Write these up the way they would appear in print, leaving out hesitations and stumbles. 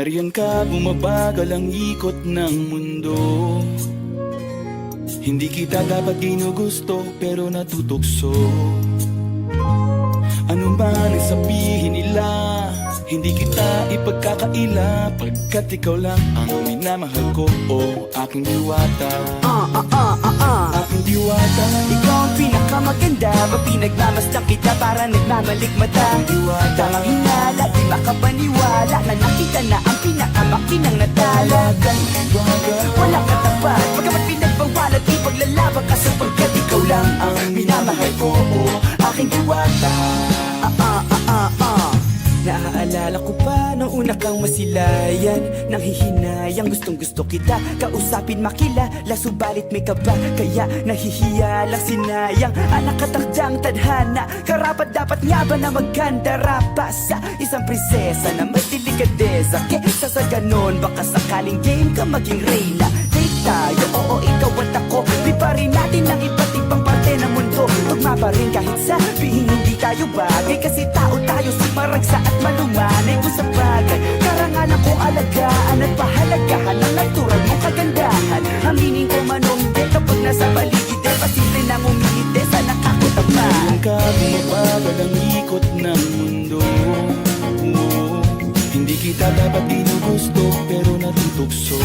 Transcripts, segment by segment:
nariyan ka, bumabagal ang ikot ng mundo. Hindi kita dapat ginugusto, pero natutukso. Ano man ang sabihin nila, hindi kita ipagkakaila, pagkat ikaw lang ang minamahal ko, o aking diwata. Aking diwata. Ikaw ang pinakamaganda, mapinagmamasdan kita para nagmamalikmata. Aking diwata. Tamang hinala, di makapaniwala na nakita na ang pinakamakinang natala. Talagang diwata. Walang katapat, pagkamat pinagbawalat, ipaglalaban ka sapagkat ikaw lang ang minamahal ko, o aking diwata. Naaalala ko pa nung una kang masilayan, nang hihinayang gustong gusto kita kausapin, makilala, subalit may kaba, kaya nahihiya lang sinayang. Anak katakdang tadhana, karapat dapat nga ba na maganda rapa sa isang prinsesa na may delikadeza. Kesa sa ganon, baka sakaling game ka maging reyna. Date tayo, oo ikaw at ako, liparin natin ang iba't ibang parte ng mundo. Tugma pa rin kahit sabihin hindi tayo bagay, kasi tao tayo, sumaragsa at malumanay kung sa bagay. Karangalan kong alagaan at pahalagahan ang natural mong kagandahan. Aminin ko man o hindi, kapag nasa paligid eh, pasimple nang umihite sa nakakutama. Nariyan ka, bumabagal ang ikot ng mundo. Hindi kita dapat ginugusto, pero natutukso.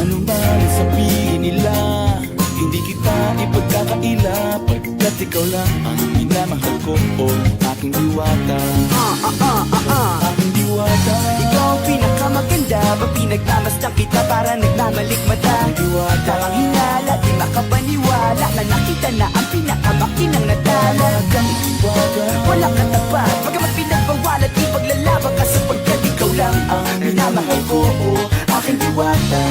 Ano man ang sabihin nila, hindi kita ipagkakaila, pagkat ikaw lang ang minamahal ko, o aking diwata. Aking diwata. Ikaw ang pinakamaganda, mapinagmamasdan kita para nagmamalikmata. Diwata. Tamang hinala, di makapaniwala na nakita na ang pinakamakinang natala. Talagang diwata. Walang katapat, pagkamat pinagbawalat, ipaglalaban ka sapagkat ikaw lang ang minamahal ko, o aking diwata.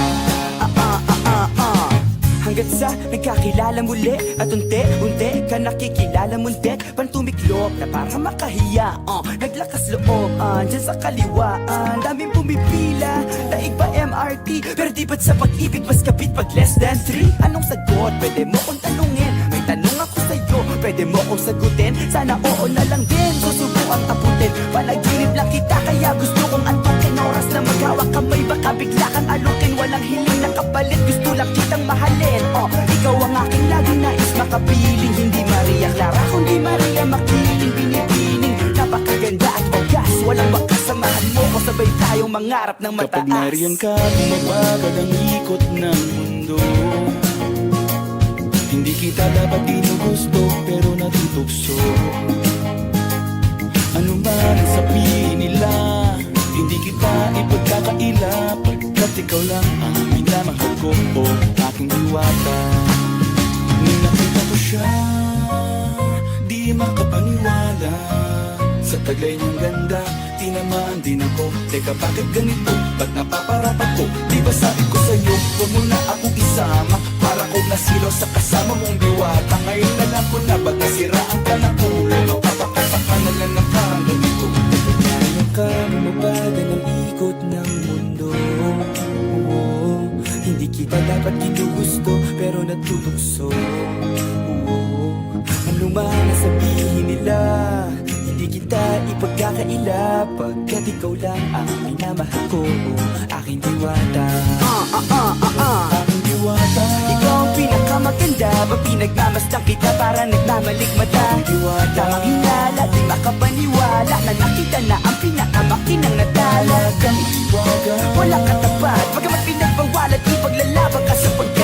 Hanggat sa nagkakilala muli at unti-unti ka nakikilala munti, pantumiklop na para makahiya. Naglakas loob dyan sa kaliwaan, daming pumipila, daig pa MRT, pero di ba't sa pag-ibig mas kapit pag less than 3? Anong sagot? Pwede mo kong tanungin, may tanong ako sa'yo, pwede mo kong sagutin, sana oo na lang din, susubukang abutin. Panaginip lang kita kaya gusto kong antukin, oras na maghawak kamay baka bigla kang alukin. Walang hiling na kapalit, gusto lang kitang mahalin. Ikaw ang aking lagi nais makapiling, hindi Maria Clara kundi Maria Makiling. Binibining, napakaganda at wagas, walang wakas, samahan mo ko, sabay tayong mangarap ng mataas. Kapag nariyan ka, bumabagal ang ikot ng mundo. Hindi kita dapat ginugusto, pero natutukso. Ano man ang sabihin nila, hindi kita ipagkakaila, pagkat ikaw lang ang minamahal ko, o aking diwata. Nung nakita ko siya, di makapaniwala, sa taglay niyang ganda, tinamaan din ako. Teka, bakit ganito? Ba't napaparapat ko? Di ba sabi ko sa'yo, huwag mo na akong isama, para ko nasilaw sa kasama mong diwata. Ngayon na lang ko na, ba't nasiraan ka ng ulo, mapapakataka na lang ng parang ganito. Ngayon ka, bumabagal ang ikot ng mundo. Hindi kita dapat ginugusto, pero natutukso. Ano man ang sabihin nila, hindi kita ipagkakaila, pagkat ikaw lang ang minamahal ko, aking diwata. Aking diwata. Ikaw ang pinakamaganda, mapinagmamasdan kita para nagmamalikmata. Diwata. Tamang hinala, di makapaniwala na nakita na ang pinakamakinang natala. Talagang diwata. Walang katapat, pagkamat pinagbawalat, ipaglalaban ka sapagkat